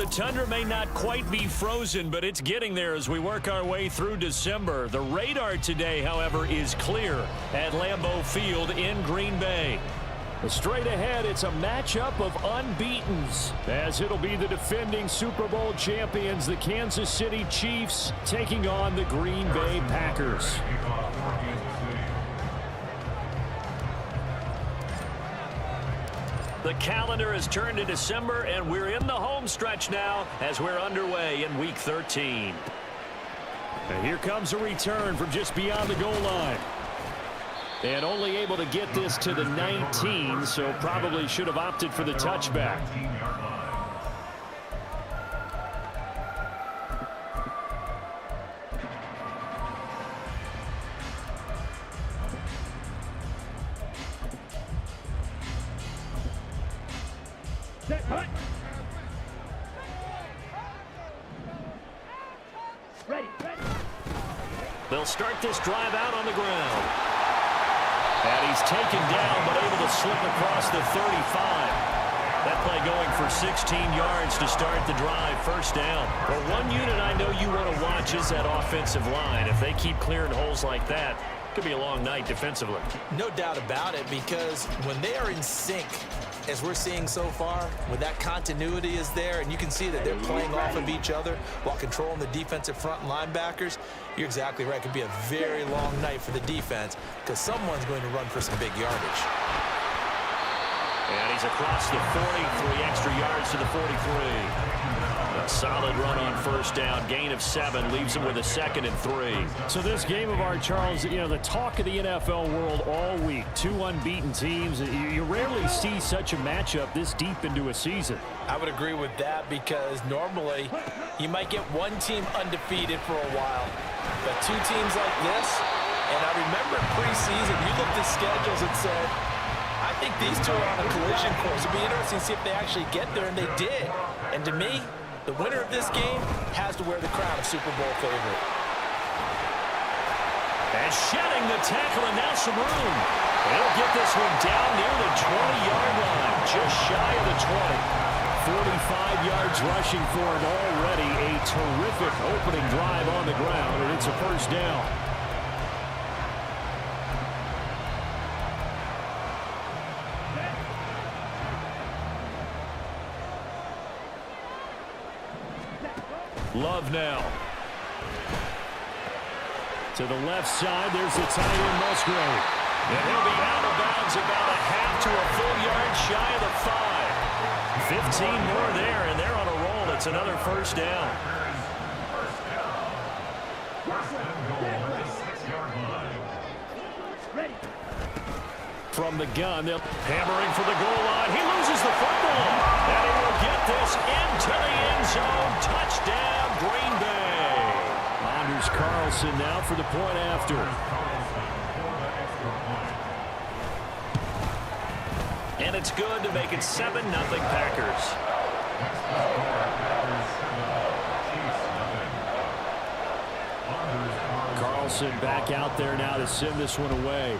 the tundra may not quite be frozen, but it's getting there as we work our way through December. The radar today, however, is clear at Lambeau Field in Green Bay. Straight ahead, it's a matchup of unbeatens, as it'll be the defending Super Bowl champions, the Kansas City Chiefs, taking on the Green Bay Packers. The calendar has turned to December, and we're in the home stretch now as we're underway in Week 13. And here comes a return from just beyond the goal line. And only able to get this to the 19, so probably should have opted for the touchback. They'll start this drive out on the ground. And he's taken down, but able to slip across the 35. That play going for 16 yards to start the drive, first down. Well, one unit I know you want to watch is that offensive line. If they keep clearing holes like that, it could be a long night defensively. No doubt about it, because when they are in sync, as we're seeing so far, when that continuity is there and you can see that they're playing off of each other while controlling the defensive front linebackers, you're exactly right. It could be a very long night for the defense because someone's going to run for some big yardage. And he's across the 40, 3 extra yards to the 43. A solid run on first down, gain of 7, leaves him with a 2nd and 3. So this game of ours, Charles, you know, the talk of the NFL world all week, 2 unbeaten teams. You rarely see such a matchup this deep into a season. I would agree with that because normally you might get one team undefeated for a while, but 2 teams like this, and I remember preseason, you looked at schedules and said, I think these 2 are on a collision course. It'd be interesting to see if they actually get there, and they did. And to me, the winner of this game has to wear the crown of Super Bowl favorite. And shedding the tackle, and now some room. They'll get this one down near the 20-yard line, just shy of the 20. 45 yards rushing for him already. A terrific opening drive on the ground, and it's a first down. Love now. To the left side, there's the tight end, Musgrave. And he'll be out of bounds about a half to a full yard shy of the 5. 15 more there, and they're on a roll. It's another first down. From the gun, they're hammering for the goal line. He loses the football, and he will get this into the end zone. Touchdown, Green Bay. Anders Carlson now for the point after. And it's good to make it 7-0 Packers. Carlson back out there now to send this one away.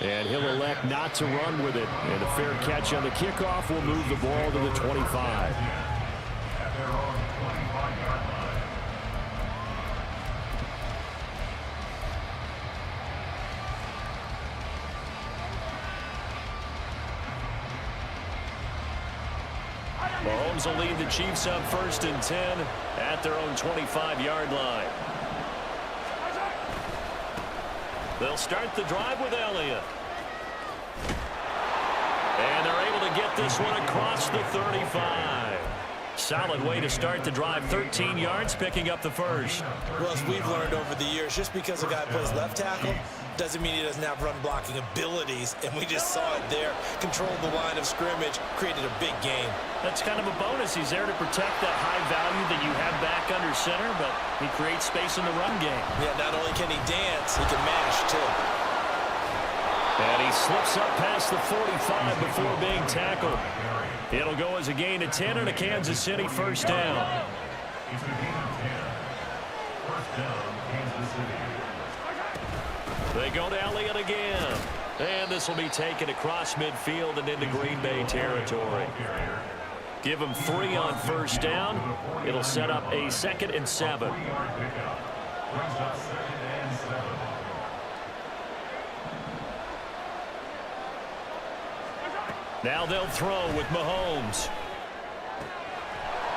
And he'll elect not to run with it. And a fair catch on the kickoff will move the ball to the 25. Mahomes will lead the Chiefs up 1st and 10 at their own 25-yard line. They'll start the drive with Elliott. And they're able to get this one across the 35. Solid way to start the drive. 13 yards, picking up the first. Well, as we've learned over the years, just because a guy plays left tackle doesn't mean he doesn't have run blocking abilities, and we just saw it there. Controlled the line of scrimmage, created a big game. That's kind of a bonus. He's there to protect that high value that you have back under center, but he creates space in the run game. Yeah, not only can he dance, he can mash, too. And he slips up past the 45 before being tackled. It'll go as a gain of 10 and a Kansas City first down. They go to Elliott again. And this will be taken across midfield and into Green Bay territory. Give them 3 on first down. It'll set up a 2nd and 7. Now they'll throw with Mahomes.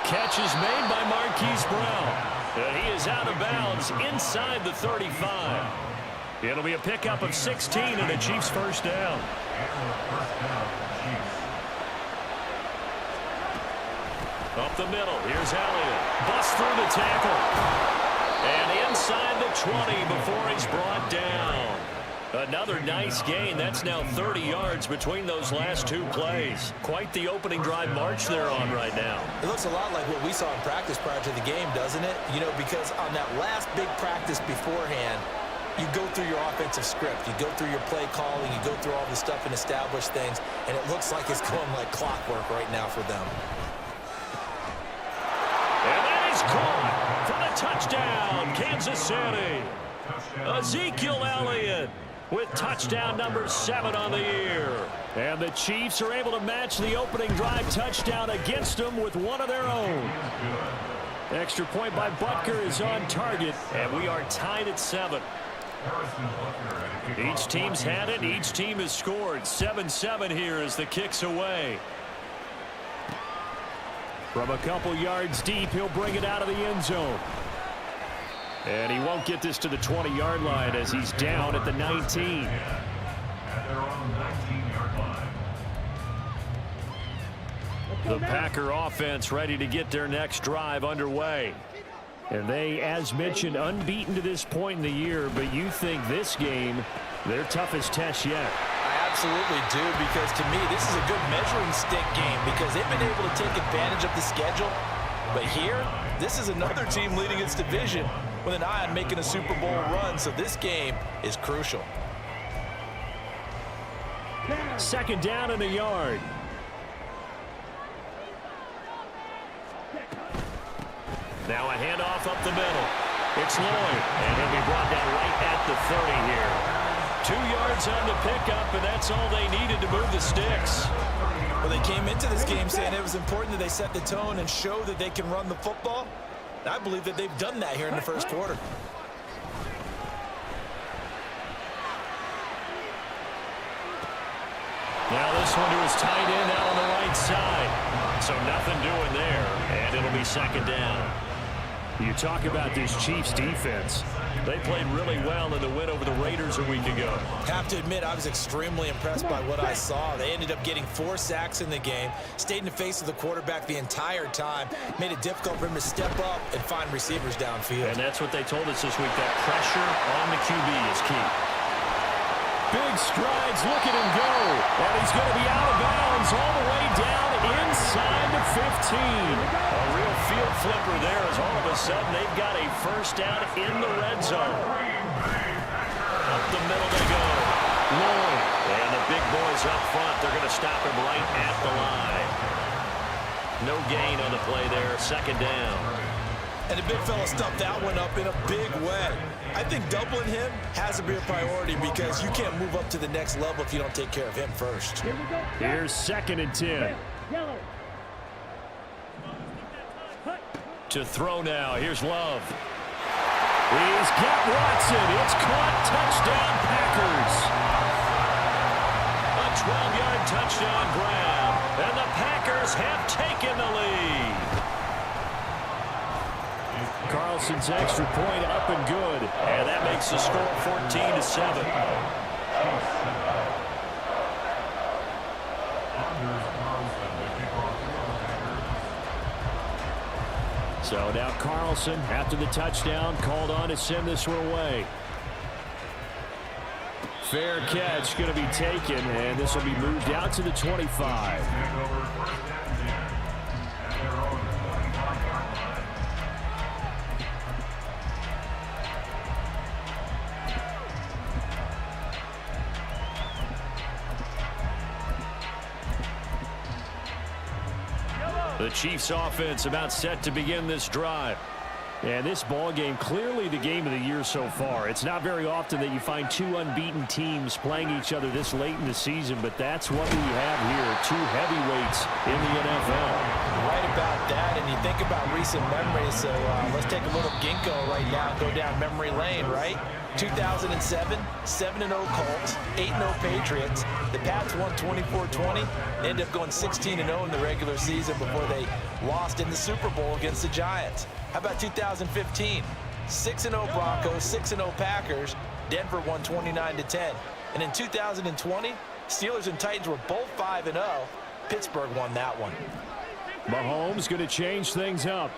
Catch is made by Marquise Brown. And he is out of bounds inside the 35. It'll be a pickup of 16 and a Chiefs first down. Up the middle, here's Elliott. Busts through the tackle. And inside the 20 before he's brought down. Another nice gain. That's now 30 yards between those last 2 plays. Quite the opening drive march they're on right now. It looks a lot like what we saw in practice prior to the game, doesn't it? You know, because on that last big practice beforehand, you go through your offensive script. You go through your play calling. You go through all this stuff and establish things. And it looks like it's going like clockwork right now for them. And that is caught for the touchdown, Kansas City. Ezekiel Elliott with touchdown number 7 on the year. And the Chiefs are able to match the opening drive touchdown against them with one of their own. Extra point by Butker is on target, and we are tied at 7. Each team's had it. Each team has scored. 7-7 here as the kick's away. From a couple yards deep, he'll bring it out of the end zone. And he won't get this to the 20-yard line as he's down at the 19. The Packer offense ready to get their next drive underway. And they, as mentioned, unbeaten to this point in the year, but you think this game, their toughest test yet. I absolutely do, because to me, this is a good measuring stick game because they've been able to take advantage of the schedule. But here, this is another team leading its division with an eye on making a Super Bowl run, so this game is crucial. 2nd down and a yard. Now a handoff up the middle. It's Lloyd, and he'll be brought down right at the 30 here. 2 yards on the pickup, and that's all they needed to move the sticks. Well, they came into this game saying it was important that they set the tone and show that they can run the football. And I believe that they've done that here in the first quarter. Now this one to his tight end out on the right side. So nothing doing there, and it'll be 2nd down. You talk about this Chiefs defense. They played really well in the win over the Raiders a week ago. Have to admit, I was extremely impressed by what I saw. They ended up getting 4 sacks in the game, stayed in the face of the quarterback the entire time, made it difficult for him to step up and find receivers downfield. And that's what they told us this week, that pressure on the QB is key. Big strides, look at him go. And he's going to be out of bounds all the way down inside the 15. A real field flipper there as all of a sudden they've got a first down in the red zone. Up the middle they go. Lloyd. And the big boys up front, they're going to stop him right at the line. No gain on the play there, 2nd down. And the big fella stuffed that one up in a big way. I think doubling him has to be a priority because you can't move up to the next level if you don't take care of him first. Here's 2nd and 10. To throw now, here's Love. He's got Watson. It's caught. Touchdown, Packers. A 12-yard touchdown grab. And the Packers have taken the lead. Carlson's extra point up and good. And that makes the score 14-7. So now Carlson, after the touchdown, called on to send this one away. Fair catch going to be taken, and this will be moved out to the 25. The Chiefs offense about set to begin this drive. And this ball game, clearly the game of the year so far. It's not very often that you find two unbeaten teams playing each other this late in the season, but that's what we have here, two heavyweights in the NFL. Right about that, and you think about recent memories, so let's take a little ginkgo right now and go down memory lane, right? 2007, 7-0 Colts, 8-0 Patriots. The Pats won 24-20. They ended up going 16-0 in the regular season before they lost in the Super Bowl against the Giants. How about 2015? 6-0 Broncos, 6-0 Packers. Denver won 29-10. And in 2020, Steelers and Titans were both 5-0. Pittsburgh won that one. Mahomes going to change things up.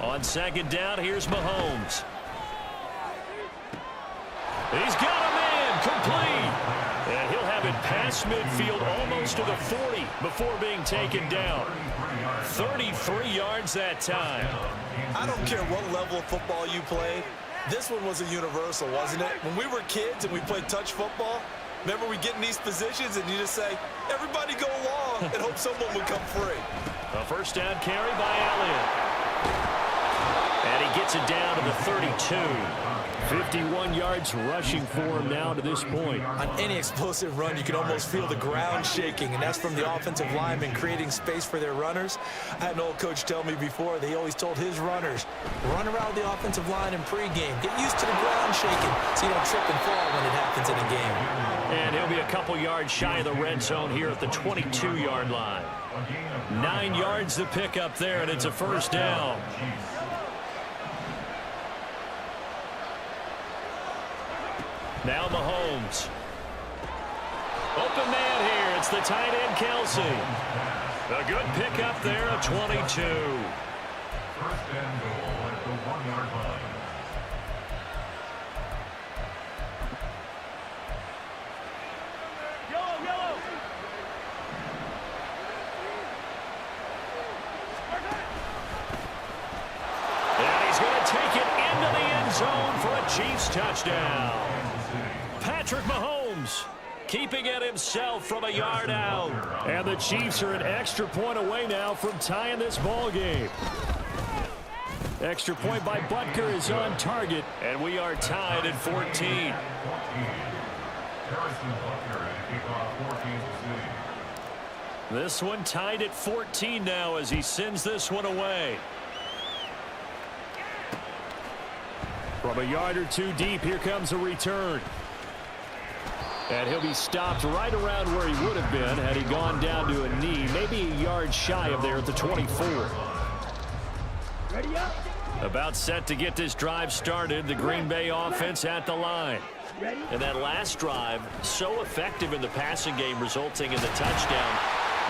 On second down, here's Mahomes. He's got a man complete. And he'll have it past midfield almost to the 40 before being taken down. 33 yards that time. I don't care what level of football you played. This one was a universal, wasn't it? When we were kids and we played touch football, remember we get in these positions and you just say, everybody go along and hope someone would come free. A first down carry by Elliott. And he gets it down to the 32. 51 yards rushing for him now to this point. On any explosive run, you can almost feel the ground shaking, and that's from the offensive linemen creating space for their runners. I had an old coach tell me before, they always told his runners, run around the offensive line in pregame. Get used to the ground shaking so you don't trip and fall when it happens in a game. And he'll be a couple yards shy of the red zone here at the 22-yard line. 9 yards to pick up there, and it's a first down. Now Mahomes. Open man here. It's the tight end, Kelsey. A good pickup there at 22. First and goal at the 1-yard line. And he's going to take it into the end zone for a Chiefs touchdown. Patrick Mahomes keeping it himself from a yard out. And the Chiefs are an extra point away now from tying this ball game. Extra point by Butker is on target, and we are tied at 14. This one tied at 14 now as he sends this one away. From a yard or two deep, here comes a return. And he'll be stopped right around where he would have been had he gone down to a knee, maybe a yard shy of there at the 24. Ready up. About set to get this drive started, the Green Bay offense at the line. And that last drive, so effective in the passing game, resulting in the touchdown.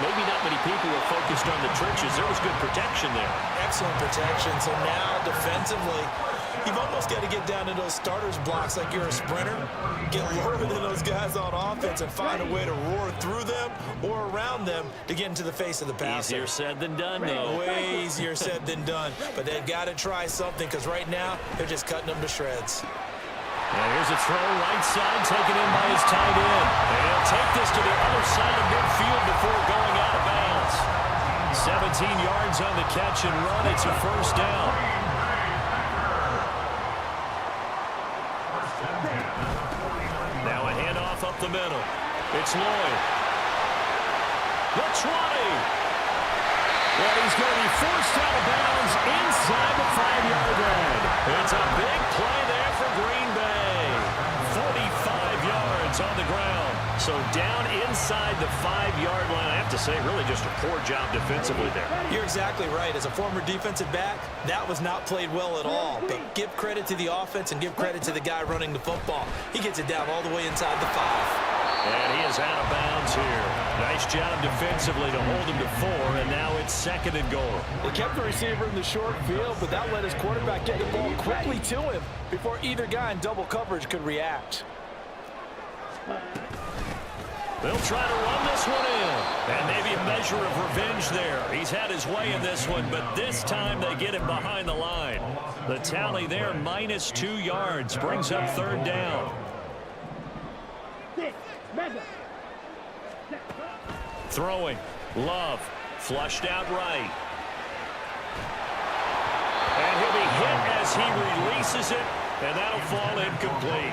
Maybe not many people were focused on the trenches. There was good protection there. Excellent protection. So now defensively, you've almost got to get down to those starters blocks like you're a sprinter. Get lower than those guys on offense and find a way to roar through them or around them to get into the face of the passer. Easier said than done, though. Way easier said than done. But they've got to try something because right now they're just cutting them to shreds. And here's a throw right side taken in by his tight end. And he'll take this to the other side of midfield before going out of bounds. 17 yards on the catch and run. It's a first down. Now a handoff up the middle. It's Lloyd. The 20. And he's going to be forced out of bounds inside the 5-yard line. It's a big play there for Green Bay. 45 yards on the ground. So down inside the 5-yard line. I have to say, really just a poor job defensively there. You're exactly right. As a former defensive back, that was not played well at all. But give credit to the offense and give credit to the guy running the football. He gets it down all the way inside the 5. And he is out of bounds here. Nice job defensively to hold him to 4, and now it's second and goal. They kept the receiver in the short field, but that let his quarterback get the ball quickly to him before either guy in double coverage could react. They'll try to run this one in. And maybe a measure of revenge there. He's had his way in this one, but this time they get him behind the line. The tally there, minus 2 yards, brings up third down. Throwing. Love. Flushed out right. And he'll be hit as he releases it, and that'll fall incomplete.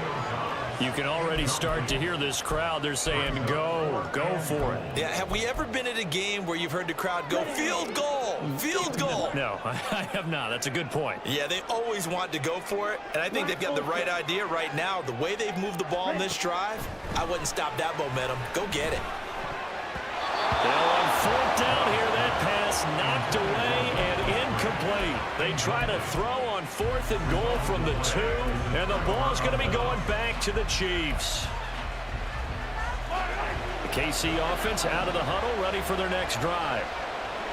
You can already start to hear this crowd. They're saying, go for it. Yeah, have we ever been at a game where you've heard the crowd go, field goal, field goal? No, I have not. That's a good point. Yeah, they always want to go for it, and I think they've got the right idea right now. The way they've moved the ball in this drive, I wouldn't stop that momentum. Go get it. Now on fourth down here, that pass knocked away and incomplete. They try to throw on 4th and goal from the 2, and the ball's going to be going back to the Chiefs. The KC offense out of the huddle, ready for their next drive.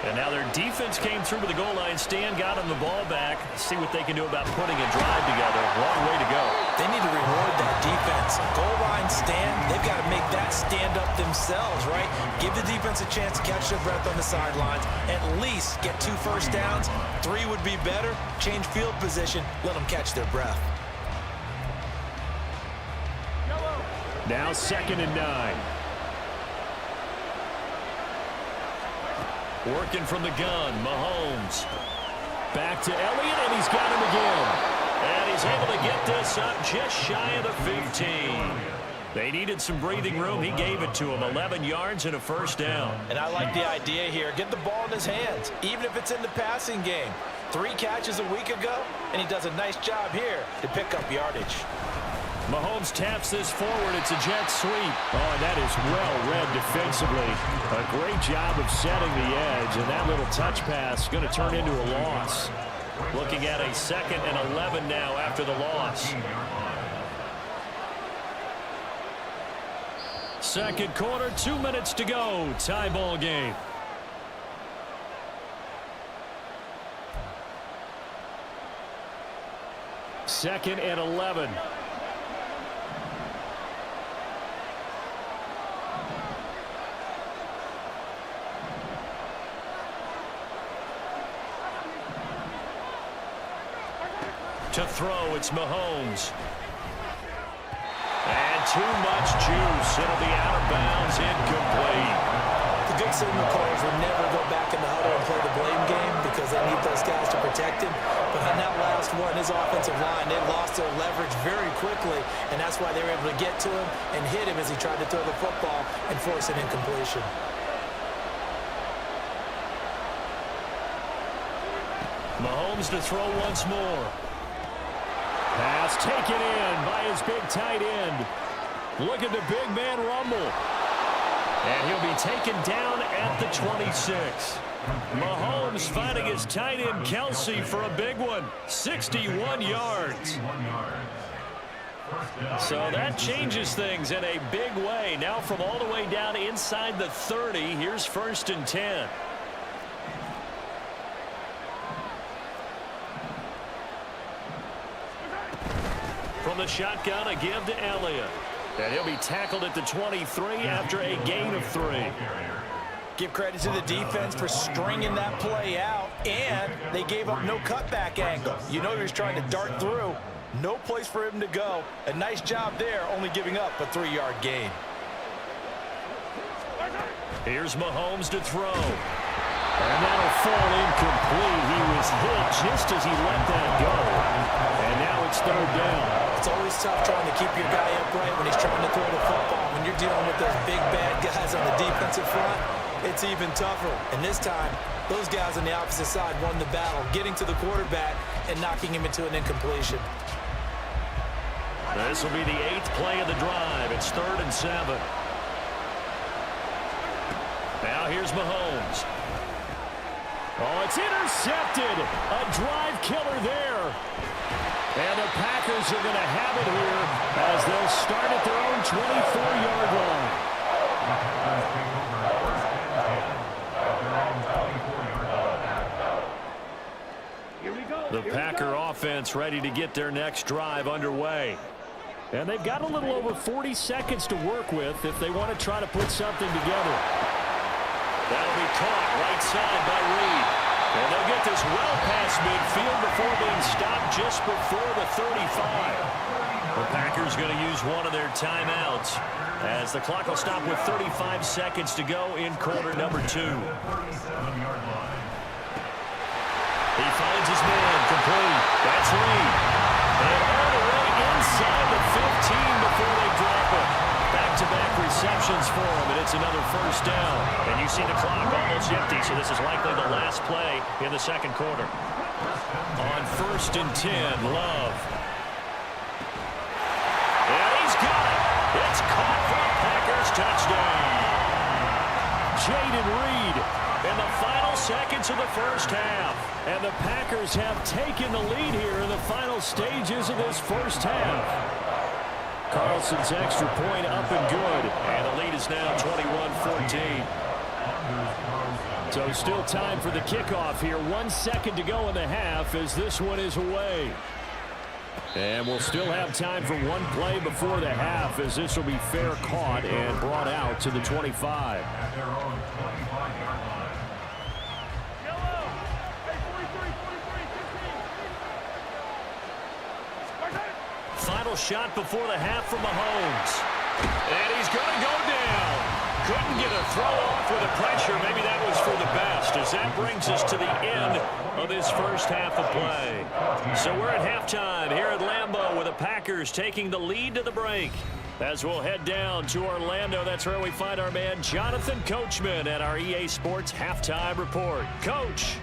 And now their defense came through with the goal line stand, got them the ball back. See what they can do about putting a drive together. Long way to go. They need to reward that defense. Goal line stand, they've got to make that stand up themselves, right? Give the defense a chance to catch their breath on the sidelines. At least get 2 first downs. 3 would be better. Change field position. Let them catch their breath. Now 2nd and 9. Working from the gun, Mahomes. Back to Elliott, and he's got him again. And he's able to get this up just shy of the 15. They needed some breathing room. He gave it to him. 11 yards and a first down. And I like the idea here. Get the ball in his hands, even if it's in the passing game. 3 catches a week ago, and he does a nice job here to pick up yardage. Mahomes taps this forward. It's a jet sweep. Oh, and that is well read defensively. A great job of setting the edge, and that little touch pass is going to turn into a loss. Looking at a 2nd and 11 now after the loss. Second quarter, 2 minutes to go. Tie ball game. Second and 11. To throw, it's Mahomes. And too much juice. It'll be out of bounds, incomplete. The good signal callers will never go back in the huddle and play the blame game because they need those guys to protect him. But on that last one, his offensive line, they lost their leverage very quickly, and that's why they were able to get to him and hit him as he tried to throw the football and force an incompletion. Mahomes to throw once more. Pass taken in by his big tight end. Look at the big man rumble. And he'll be taken down at the 26. Mahomes finding his tight end Kelsey for a big one. 61 yards. So that changes things in a big way. Now from all the way down inside the 30, here's 1st and 10. From the shotgun, a give to Elliott. And he'll be tackled at the 23 after a gain of 3. Give credit to the defense for stringing that play out, and they gave up no cutback angle. You know he was trying to dart through. No place for him to go. A nice job there, only giving up a 3-yard gain. Here's Mahomes to throw. And that'll fall incomplete. He was hit just as he let that go. And now it's 3rd down. It's always tough trying to keep your guy upright when he's trying to throw the football. When you're dealing with those big, bad guys on the defensive front, it's even tougher. And this time, those guys on the opposite side won the battle, getting to the quarterback and knocking him into an incompletion. This will be the 8th play of the drive. It's 3rd and 7. Now here's Mahomes. Oh, it's intercepted. A drive killer there. And the Packers are going to have it here as they'll start at their own 24-yard line. The Packer offense ready to get their next drive underway. And they've got a little over 40 seconds to work with if they want to try to put something together. That'll be caught right side by Reed. And they'll get this well past midfield before being stopped just before the 35. The Packers going to use one of their timeouts as the clock will stop with 35 seconds to go in quarter number 2. He finds his man, complete. That's Reed. And all the way inside the 15 before they drop it. Back-to-back receptions for him, and it's another first down. And you see the clock almost empty, so this is likely the last play in the second quarter. On 1st and 10, Love. And he's got it. It's caught for a Packers touchdown. Jaden Reed in the final seconds of the first half. And the Packers have taken the lead here in the final stages of this first half. Carlson's extra point up and good. And the lead is now 21-14. So still time for the kickoff here. 1 second to go in the half as this one is away. And we'll still have time for one play before the half as this will be fair caught and brought out to the 25. At their own 25-yard line. Final shot before the half from Mahomes. And he's going to go down. Couldn't get a throw off with the pressure. Maybe that was for the best as that brings us to the end of this first half of play. So we're at halftime here at Lambeau with the Packers taking the lead to the break. As we'll head down to Orlando, that's where we find our man Jonathan Coachman at our EA Sports Halftime Report. Coach.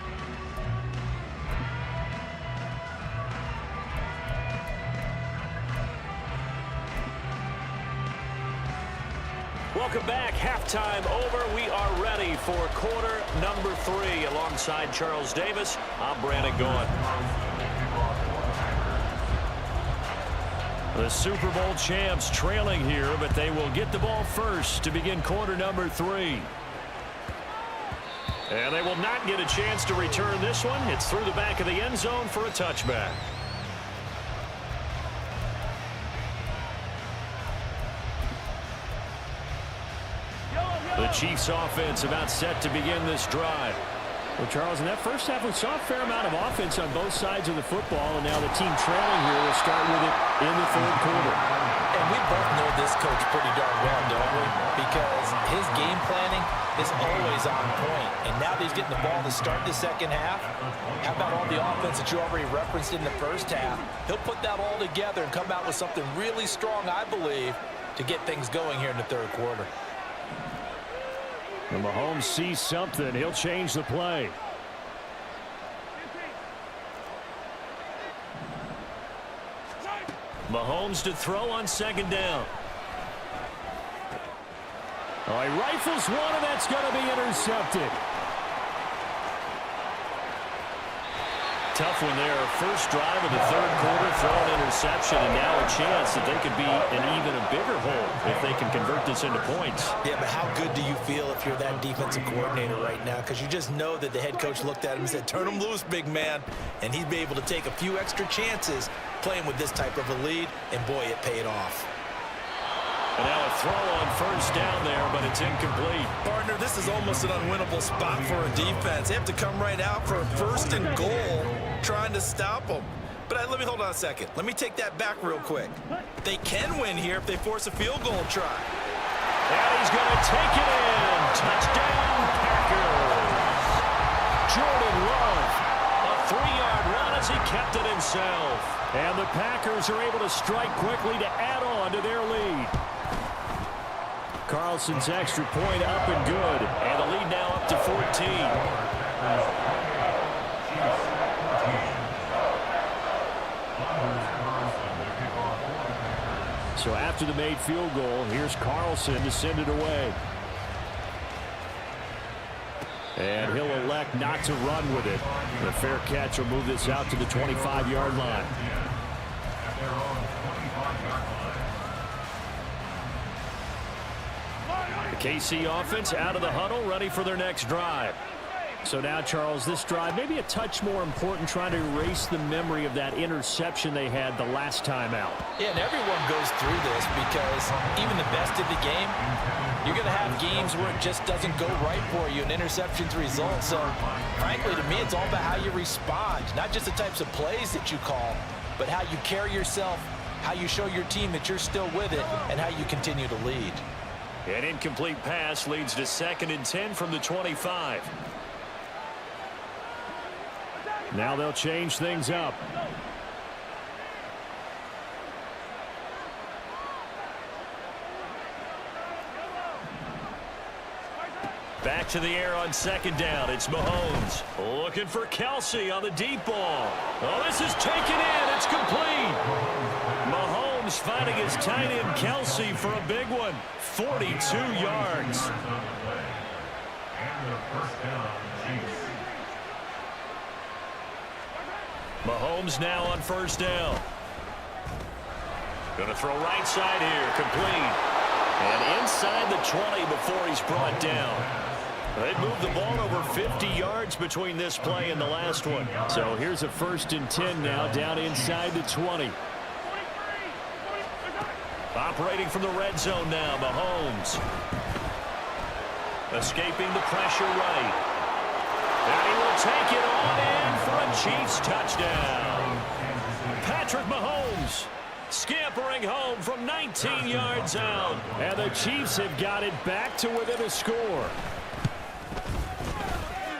Welcome back. Halftime over. We are ready for quarter number 3. Alongside Charles Davis, I'm Brandon Gaughan. The Super Bowl champs trailing here, but they will get the ball first to begin quarter number 3. And they will not get a chance to return this one. It's through the back of the end zone for a touchback. The Chiefs offense about set to begin this drive. Well, Charles, in that first half, we saw a fair amount of offense on both sides of the football, and now the team trailing here will start with it in the third quarter. And we both know this coach pretty darn well, don't we? Because his game planning is always on point. And now that he's getting the ball to start the second half, how about all the offense that you already referenced in the first half? He'll put that all together and come out with something really strong, I believe, to get things going here in the third quarter. And Mahomes sees something. He'll change the play. Mahomes to throw on second down. Oh, he rifles one, and that's going to be intercepted. Tough one there. First drive of the third quarter, throw an interception, and now a chance that they could be in even a bigger hole if they can convert this into points. Yeah, but how good do you feel if you're that defensive coordinator right now? Because you just know that the head coach looked at him and said, turn him loose, big man. And he'd be able to take a few extra chances playing with this type of a lead, and boy, it paid off. And now a throw on first down there, but it's incomplete. Partner, this is almost an unwinnable spot for a defense. They have to come right out for a first and goal, trying to stop them. But let me hold on a second. Let me take that back real quick. They can win here if they force a field goal try. And he's going to take it in. Touchdown, Packers. Jordan Love, a 3-yard run as he kept it himself. And the Packers are able to strike quickly to add on to their lead. Carlson's extra point up and good. And the lead now up to 14. So after the made field goal, here's Carlson to send it away. And he'll elect not to run with it. The fair catch will move this out to the 25-yard line. The KC offense out of the huddle, ready for their next drive. So now, Charles, this drive maybe a touch more important, trying to erase the memory of that interception they had the last time out. Yeah, and everyone goes through this because even the best of the game, you're going to have games where it just doesn't go right for you and interceptions result. So, frankly, to me, it's all about how you respond, not just the types of plays that you call, but how you carry yourself how you show your team that you're still with it, and how you continue to lead. An incomplete pass leads to 2nd and 10 from the 25. Now they'll change things up. Back to the air on 2nd down. It's Mahomes looking for Kelsey on the deep ball. Oh, this is taken in. It's complete. Mahomes finding his tight end Kelsey for a big one. 42 yards. Mahomes now on 1st down. Going to throw right side here. Complete. And inside the 20 before he's brought down. They moved the ball over 50 yards between this play and the last one. So here's a 1st and 10 now down inside the 20. Operating from the red zone now, Mahomes. Escaping the pressure right. And he will take it on in for a Chiefs touchdown. Patrick Mahomes scampering home from 19 yards out. And the Chiefs have got it back to within a score.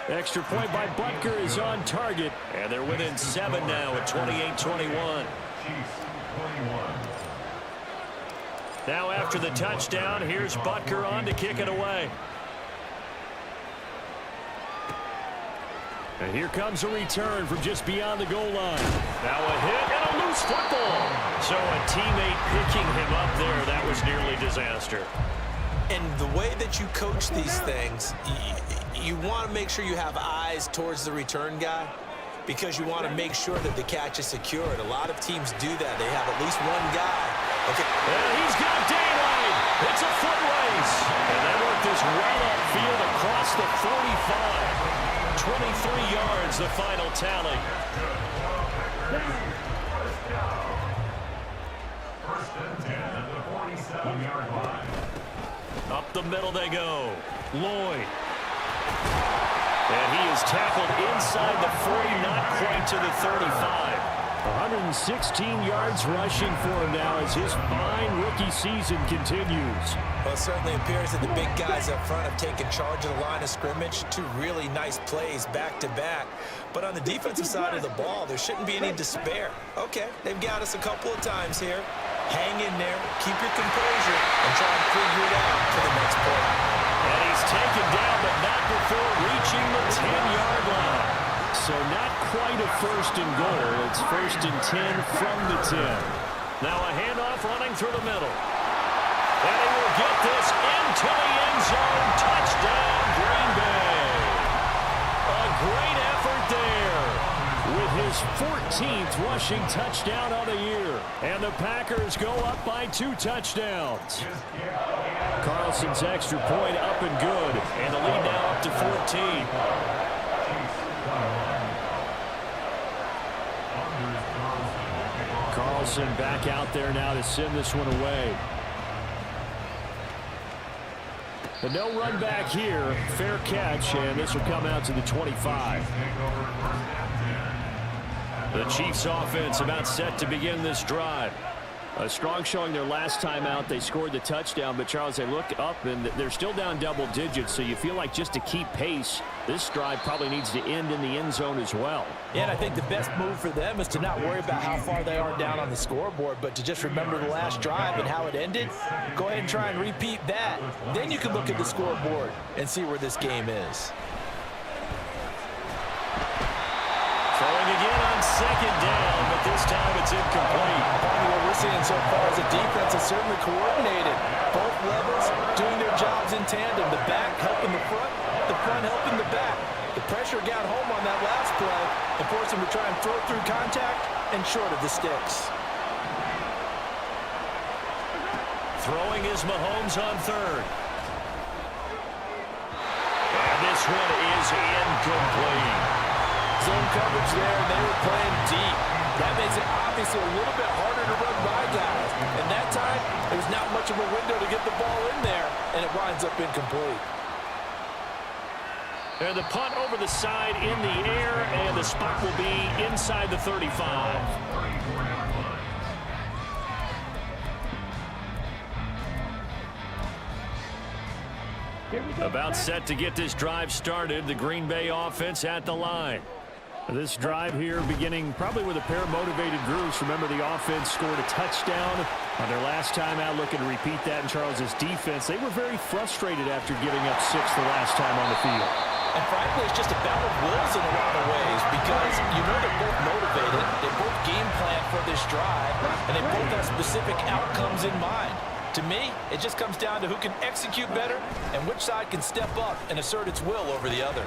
Extra point by Butker is on target. And they're within 7 now at 28-21. Now after the touchdown, here's Butker on to kick it away. And here comes a return from just beyond the goal line. Now a hit and a loose football. So a teammate picking him up there, that was nearly disaster. And the way that you coach these things, you want to make sure you have eyes towards the return guy because you want to make sure that the catch is secured. A lot of teams do that. They have at least one guy. Okay. And he's got daylight. It's a foot race. And they work this well upfield across the 45. 23 yards, the final tally. First and 10 at the 47-yard line. Up the middle they go. Lloyd. And he is tackled inside the 40, not quite to the 35. 116 yards rushing for him now as his fine rookie season continues. Well, it certainly appears that the big guys up front have taken charge of the line of scrimmage. 2 really nice plays back-to-back. But on the defensive side of the ball, there shouldn't be any despair. Okay, they've got us a couple of times here. Hang in there, keep your composure, and try and figure it out for the next play. And he's taken down, but not before reaching the 10-yard line. So not quite a 1st and goal. It's 1st and 10 from the 10. Now a handoff running through the middle. And he will get this into the end zone. Touchdown, Green Bay. A great effort there. With his 14th rushing touchdown of the year. And the Packers go up by 2 touchdowns. Carlson's extra point up and good. And the lead now up to 14. Carlson back out there now to send this one away. But no run back here. Fair catch, and this will come out to the 25. The Chiefs offense about set to begin this drive. A strong showing their last time out. They scored the touchdown, but Charles, they look up and they're still down double digits, so you feel like just to keep pace, this drive probably needs to end in the end zone as well. Yeah, and I think the best move for them is to not worry about how far they are down on the scoreboard, but to just remember the last drive and how it ended. Go ahead and try and repeat that. Then you can look at the scoreboard and see where this game is. Throwing again on 2nd down, but this time it's incomplete. What we're seeing so far is a defense that's certainly coordinated. Both levels doing their jobs in tandem. The back helping the front helping the back. The pressure got home on that last play and forced him to try and throw through contact and short of the sticks. Throwing is Mahomes on 3rd. And this one is incomplete. Zone coverage there, and they were playing deep. That makes it obviously a little bit harder to run by guys. And that time, there's not much of a window to get the ball in there, and it winds up incomplete. And the punt over the side in the air, and the spot will be inside the 35. About set to get this drive started. The Green Bay offense at the line. This drive here beginning probably with a pair of motivated groups. Remember, the offense scored a touchdown on their last time out, looking to repeat that in Charles's defense. They were very frustrated after giving up 6 the last time on the field. And frankly, it's just a battle of wills in a lot of ways because you know they're both motivated. They both game plan for this drive, and they both have specific outcomes in mind. To me, it just comes down to who can execute better and which side can step up and assert its will over the other.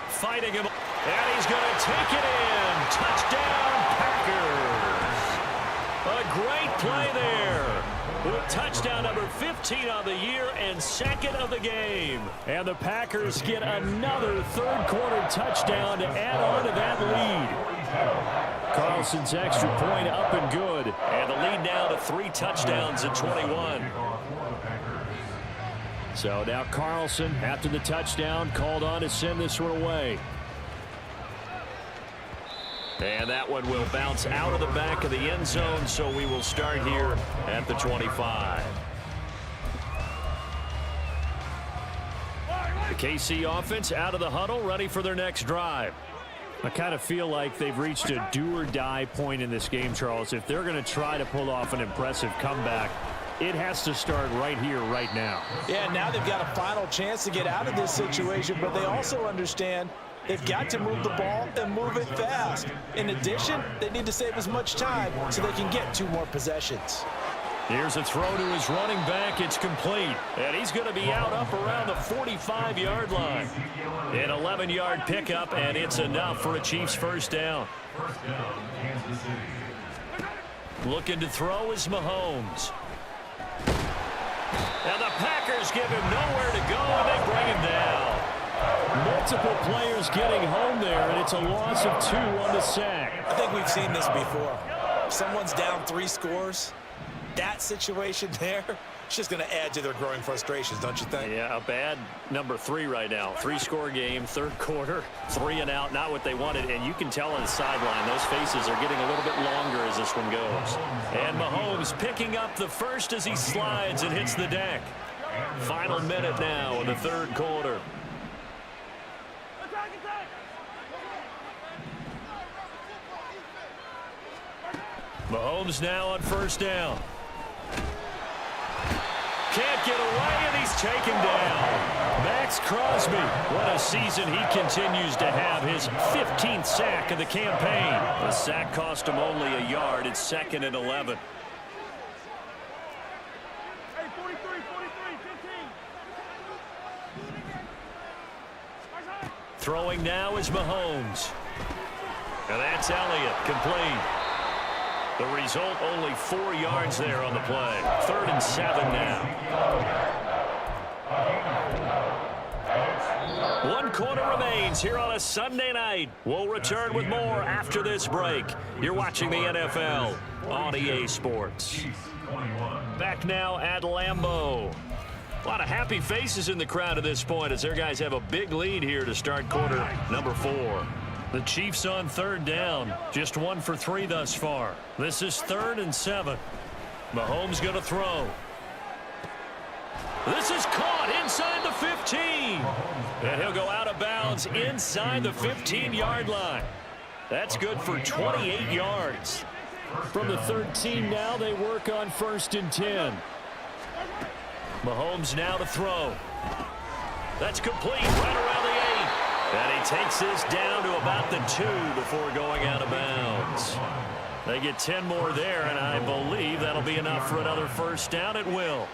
Fighting him. And he's going to take it in. Touchdown, Packers. A great play there. With touchdown number 15 on the year and second of the game. And the Packers get another third-quarter touchdown to add on to that lead. Carlson's extra point up and good. And the lead now to 3 touchdowns at 21. So now Carlson, after the touchdown, called on to send this one away. And that one will bounce out of the back of the end zone, so we will start here at the 25. The KC offense out of the huddle, ready for their next drive. I kind of feel like they've reached a do-or-die point in this game, Charles. If they're going to try to pull off an impressive comeback, it has to start right here, right now. Yeah, now they've got a final chance to get out of this situation, but they also understand they've got to move the ball and move it fast. In addition, they need to save as much time so they can get 2 more possessions. Here's a throw to his running back. It's complete. And he's going to be out up around the 45-yard line. An 11-yard pickup, and it's enough for a Chiefs first down. Looking to throw is Mahomes. And the Packers give him nowhere to go, and they bring him down. Multiple players getting home there, and it's a loss of 2 on the sack. I think we've seen this before. If someone's down 3 scores, that situation there, it's just going to add to their growing frustrations, don't you think? Yeah, a bad number 3 right now. 3-score game, third quarter, 3 and out, not what they wanted. And you can tell on the sideline, those faces are getting a little bit longer as this one goes. And Mahomes picking up the first as he slides and hits the deck. Final minute now in the third quarter. Mahomes now on first down. Can't get away, and he's taken down. Max Crosby, what a season he continues to have. His 15th sack of the campaign. The sack cost him only a yard. It's 2nd and 11. Hey, 43, 15. Throwing now is Mahomes. And that's Elliott, complete. The result, only 4 yards there on the play. 3rd and 7 now. 1 quarter remains here on a Sunday night. We'll return with more after this break. You're watching the NFL on EA Sports. Back now at Lambeau. A lot of happy faces in the crowd at this point as their guys have a big lead here to start quarter number 4. The Chiefs on 3rd down. Just 1 for 3 thus far. This is 3rd and 7. Mahomes going to throw. This is caught inside the 15. And he'll go out of bounds inside the 15-yard line. That's good for 28 yards. From the 13 now, they work on 1st and 10. Mahomes now to throw. That's complete right around the 8. And he takes this down to about the 2 before going out of bounds. They get 10 more there, and I believe that'll be enough for another first down. It will.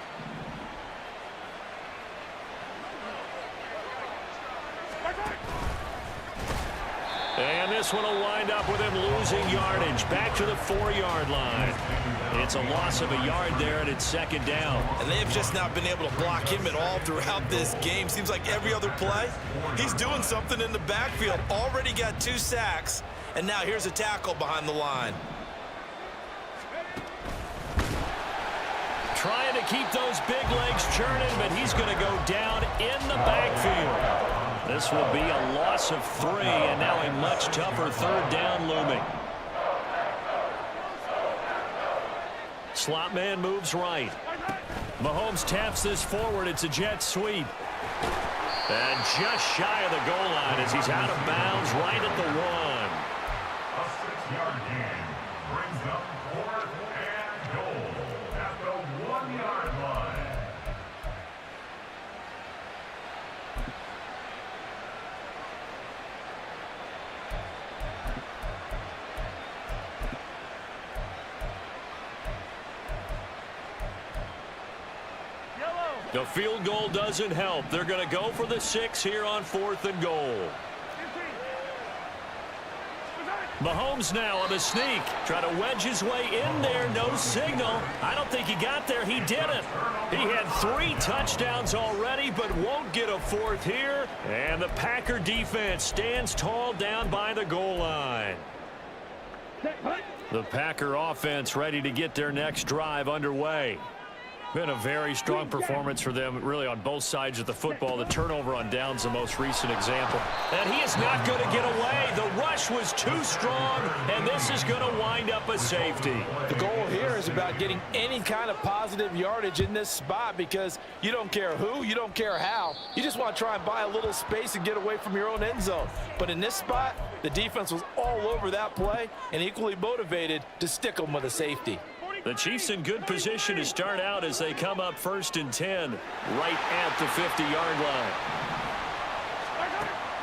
And this one will wind up with him losing yardage. Back to the 4-yard line. It's a loss of a yard there, and it's 2nd down. And they've just not been able to block him at all throughout this game. Seems like every other play, he's doing something in the backfield. Already got 2 sacks, and now here's a tackle behind the line. Trying to keep those big legs churning, but he's going to go down in the backfield. This will be a loss of 3, and now a much tougher 3rd down looming. Slot man moves right. Mahomes taps this forward. It's a jet sweep. And just shy of the goal line as he's out of bounds right at the 1. A 6-yard gain brings up 4th and goal at the 1-yard line. The field goal doesn't help. They're going to go for the 6 here on 4th and goal. Mahomes now on the sneak. Try to wedge his way in there. No signal. I don't think he got there. He didn't. He had 3 touchdowns already, but won't get a 4th here. And the Packer defense stands tall down by the goal line. The Packer offense ready to get their next drive underway. Been a very strong performance for them, really, on both sides of the football. The turnover on downs, the most recent example. And he is not going to get away. The rush was too strong, and this is going to wind up a safety. The goal here is about getting any kind of positive yardage in this spot because you don't care who, you don't care how. You just want to try and buy a little space and get away from your own end zone. But in this spot, the defense was all over that play and equally motivated to stick them with a safety. The Chiefs in good position to start out as they come up 1st and 10 right at the 50-yard line.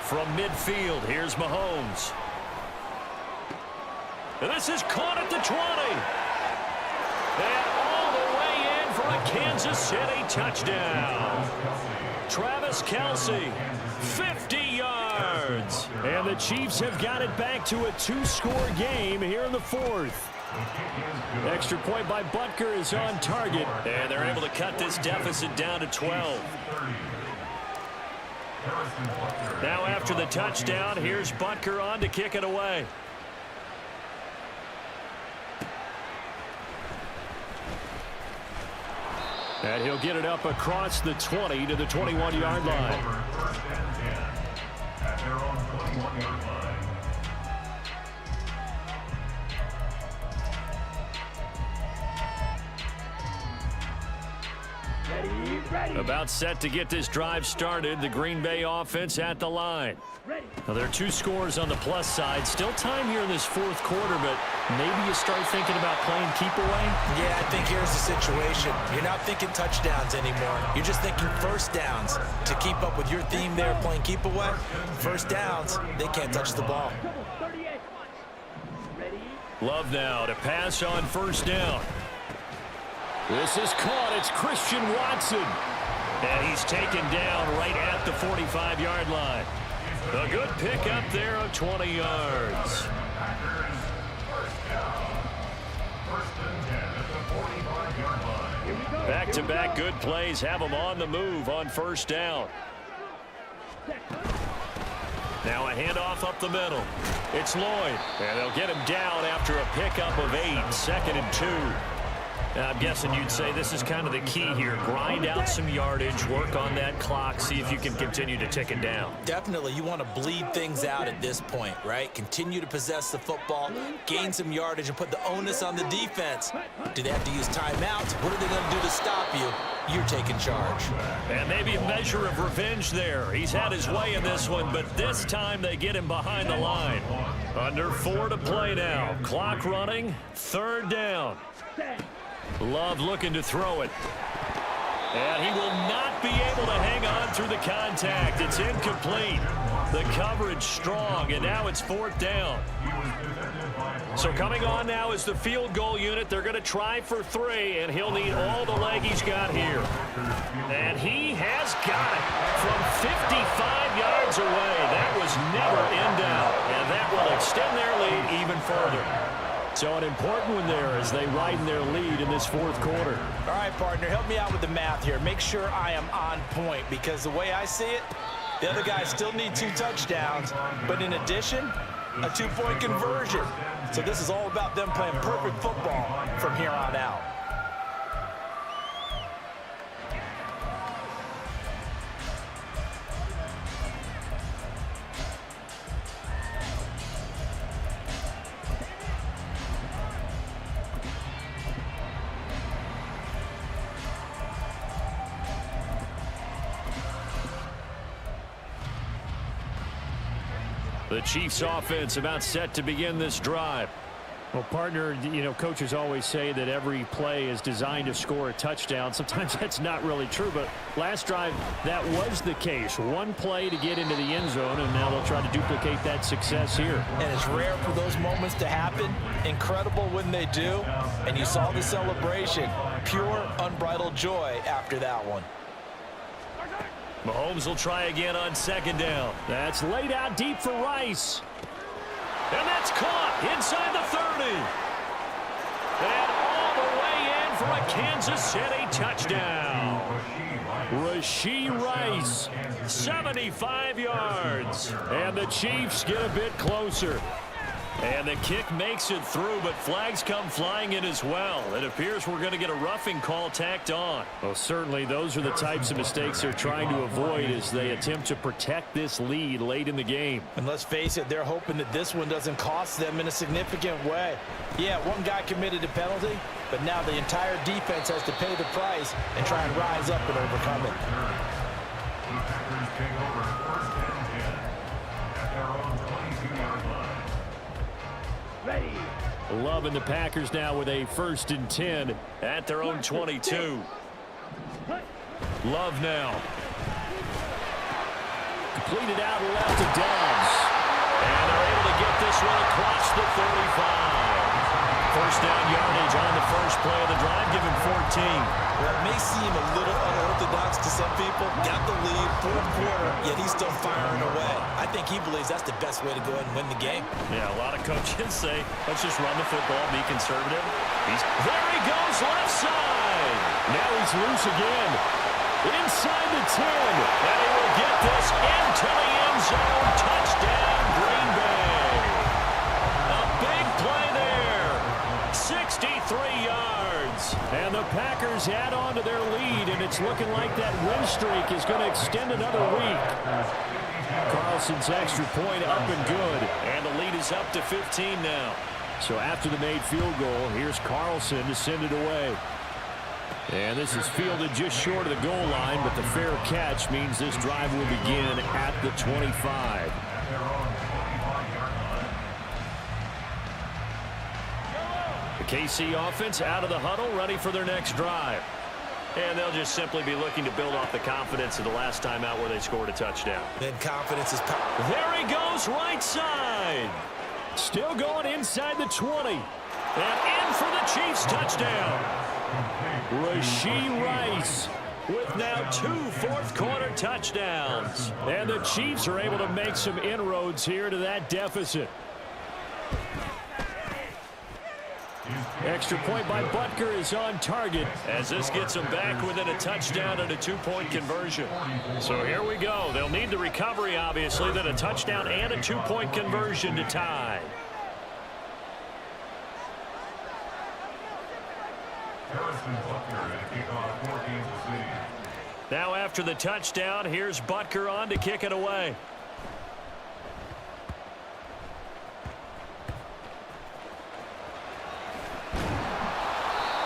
From midfield, here's Mahomes. And this is caught at the 20. And all the way in for a Kansas City touchdown. Travis Kelce, 50 yards. And the Chiefs have got it back to a 2-score game here in the 4th. Extra point by Butker is on target, and they're able to cut this deficit down to 12. Now after the touchdown, here's Butker on to kick it away. And he'll get it up across the 20 to the 21-yard line. At their own 21-yard line. About set to get this drive started. The Green Bay offense at the line. Now, there are 2 scores on the plus side. Still time here in this 4th quarter, but maybe you start thinking about playing keep away? Yeah, I think here's the situation. You're not thinking touchdowns anymore. You're just thinking first downs. To keep up with your theme there, playing keep away, first downs, they can't touch the ball. Love now to pass on 1st down. This is caught. It's Christian Watson. And he's taken down right at the 45-yard line. A good pickup there of 20 yards. Back-to-back good plays have them on the move on 1st down. Now a handoff up the middle. It's Lloyd. And they'll get him down after a pickup of 8. 2nd and 2. I'm guessing you'd say this is kind of the key here. Grind out some yardage, work on that clock, see if you can continue to tick it down. Definitely, you want to bleed things out at this point, right? Continue to possess the football, gain some yardage, and put the onus on the defense. Do they have to use timeouts? What are they going to do to stop you? You're taking charge. And maybe a measure of revenge there. He's had his way in this one, but this time they get him behind the line. Under 4 to play now. Clock running, 3rd down. Love looking to throw it. And he will not be able to hang on through the contact. It's incomplete. The coverage strong, and now it's 4th down. So coming on now is the field goal unit. They're going to try for 3, and he'll need all the leg he's got here. And he has got it from 55 yards away. That was never in doubt, and that will extend their lead even further. So an important one there as they widen their lead in this 4th quarter. All right, partner, help me out with the math here. Make sure I am on point because the way I see it, the other guys still need 2 touchdowns, but in addition, a 2-point conversion. So this is all about them playing perfect football from here on out. The Chiefs offense about set to begin this drive. Well, partner, coaches always say that every play is designed to score a touchdown. Sometimes that's not really true, but last drive, that was the case. One play to get into the end zone, and now they'll try to duplicate that success here. And it's rare for those moments to happen. Incredible when they do. And you saw the celebration. Pure, unbridled joy after that one. Mahomes will try again on second down. That's laid out deep for Rice. And that's caught inside the 30. And all the way in for a Kansas City touchdown. Rashee Rice, 75 yards. And the Chiefs get a bit closer. And the kick makes it through, but flags come flying in as well. It appears we're going to get a roughing call tacked on. Well, certainly those are the types of mistakes they're trying to avoid as they attempt to protect this lead late in the game. And let's face it, they're hoping that this one doesn't cost them in a significant way. Yeah, one guy committed a penalty, but now the entire defense has to pay the price and try and rise up and overcome it. Loving the Packers now with a 1st and 10 at their own 22. Love now. Completed out left to Downs. And they're able to get this one across the 35. First down yardage on the first play of the drive, give him 14. Well, it may seem a little unorthodox to some people. Got the lead, fourth quarter, yet he's still firing away. I think he believes that's the best way to go ahead and win the game. Yeah, a lot of coaches say, let's just run the football, be conservative. There he goes, left side. Now he's loose again. Inside the 10. And he will get this into the end zone. Touchdown, Green Bay. A big play there. 63 yards. And the Packers add on to their lead, and it's looking like that win streak is going to extend another week. Carlson's extra point up and good. And the lead is up to 15 now. So after the made field goal, here's Carlson to send it away. And this is fielded just short of the goal line, but the fair catch means this drive will begin at the 25. The KC offense out of the huddle, ready for their next drive. And they'll just simply be looking to build off the confidence of the last time out where they scored a touchdown. Then confidence is power. There he goes, right side. Still going inside the 20. And in for the Chiefs touchdown. Rashee Rice with now 2 fourth-quarter touchdowns. And the Chiefs are able to make some inroads here to that deficit. Extra point by Butker is on target as this gets them back within a touchdown and a 2-point conversion. So here we go. They'll need the recovery, obviously, then a touchdown and a 2-point conversion to tie. Now after the touchdown, here's Butker on to kick it away.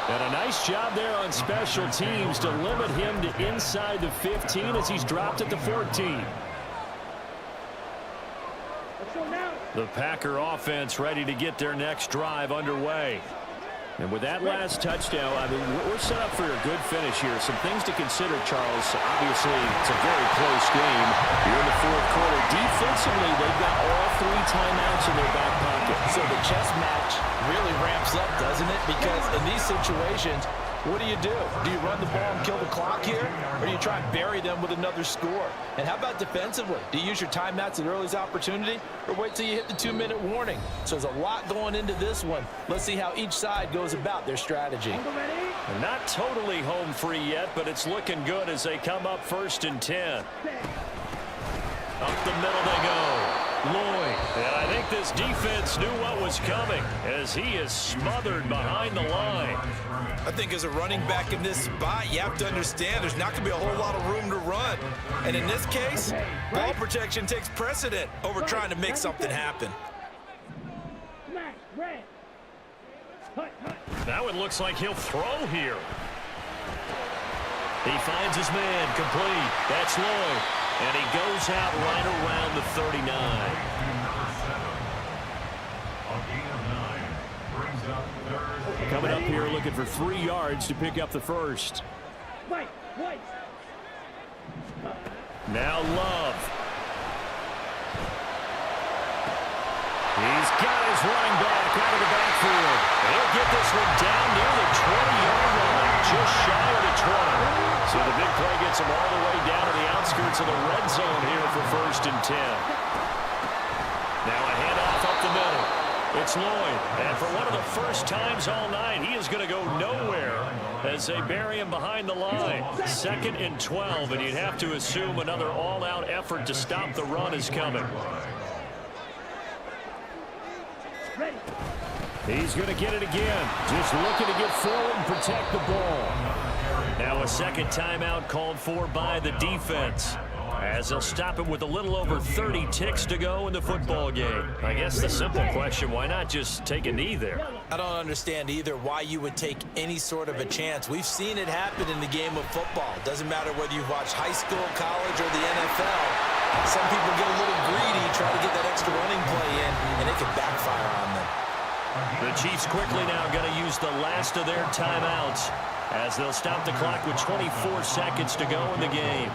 And a nice job there on special teams to limit him to inside the 15 as he's dropped at the 14. The Packer offense ready to get their next drive underway. And with that last touchdown, I mean, we're set up for a good finish here. Some things to consider, Charles. Obviously, it's a very close game. Here in the fourth quarter, defensively, they've got all 3 timeouts in their back pocket. So the chess match really ramps up, doesn't it? Because in these situations, what do? Do you run the ball and kill the clock here? Or do you try and bury them with another score? And how about defensively? Do you use your timeouts at earliest opportunity? Or wait till you hit the 2-minute warning? So there's a lot going into this one. Let's see how each side goes about their strategy. Not totally home free yet, but it's looking good as they come up 1st and 10. Up the middle they go. Lloyd. And I think this defense knew what was coming as he is smothered behind the line. I think as a running back in this spot, you have to understand there's not going to be a whole lot of room to run. And in this case, ball protection takes precedent over trying to make something happen. That one looks like he'll throw here. He finds his man complete. That's Lloyd. And he goes out right around the 39. coming up here looking for 3 yards to pick up the first. Now Love. He's got his running back out of the backfield. He'll get this one down near the 20-yard line, just shy of the 20. So the big play gets him all the way down to the outskirts of the red zone here for 1st and 10. Now a handoff up the middle. It's Lloyd, and for one of the first times all night, he is going to go nowhere as they bury him behind the line. 2nd and 12, and you'd have to assume another all-out effort to stop the run is coming. He's going to get it again, just looking to get forward and protect the ball. Now a second timeout called for by the defense, as they'll stop it with a little over 30 ticks to go in the football game. I guess the simple question, why not just take a knee there? I don't understand either why you would take any sort of a chance. We've seen it happen in the game of football. Doesn't matter whether you've watched high school, college, or the NFL. Some people get a little greedy, try to get that extra running play in, and it can backfire on them. The Chiefs quickly now going to use the last of their timeouts as they'll stop the clock with 24 seconds to go in the game.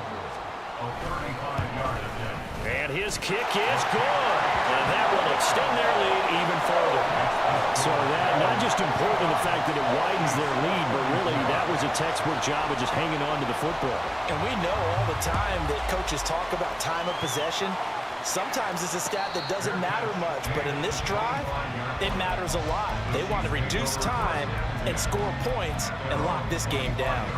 And his kick is good. And that will extend their lead even further. So that not just important in the fact that it widens their lead, but really that was a textbook job of just hanging on to the football. And we know all the time that coaches talk about time of possession. Sometimes it's a stat that doesn't matter much, but in this drive, it matters a lot. They want to reduce time and score points and lock this game down.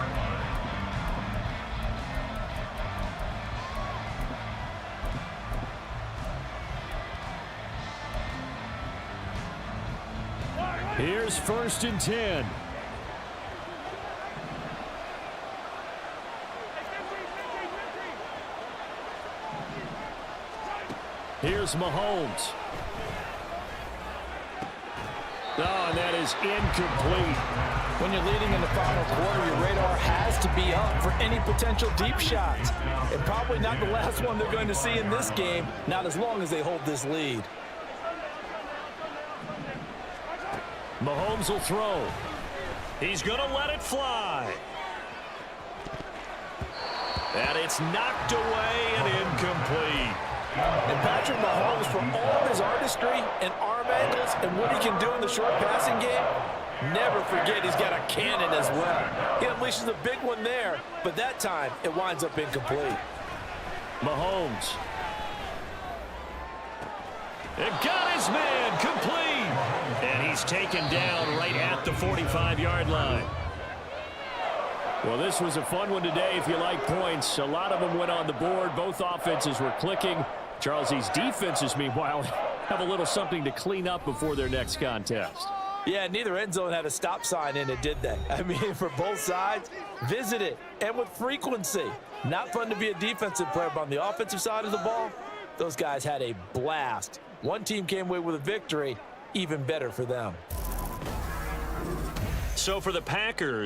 Here's 1st and 10. Here's Mahomes. Oh, and that is incomplete. When you're leading in the final quarter, your radar has to be up for any potential deep shots. And probably not the last one they're going to see in this game, not as long as they hold this lead. Mahomes will throw. He's going to let it fly. And it's knocked away and incomplete. And Patrick Mahomes, for all of his artistry and arm angles and what he can do in the short passing game, never forget he's got a cannon as well. He unleashes a big one there, but that time it winds up incomplete. Mahomes. It got his man complete. And he's taken down right at the 45-yard line. Well, this was a fun one today if you like points. A lot of them went on the board. Both offenses were clicking. Charles, these defenses, meanwhile, have a little something to clean up before their next contest. Yeah, neither end zone had a stop sign in it, did they? I mean, for both sides, visit it, and with frequency. Not fun to be a defensive player, but on the offensive side of the ball, those guys had a blast. One team came away with a victory, even better for them. So for the Packers,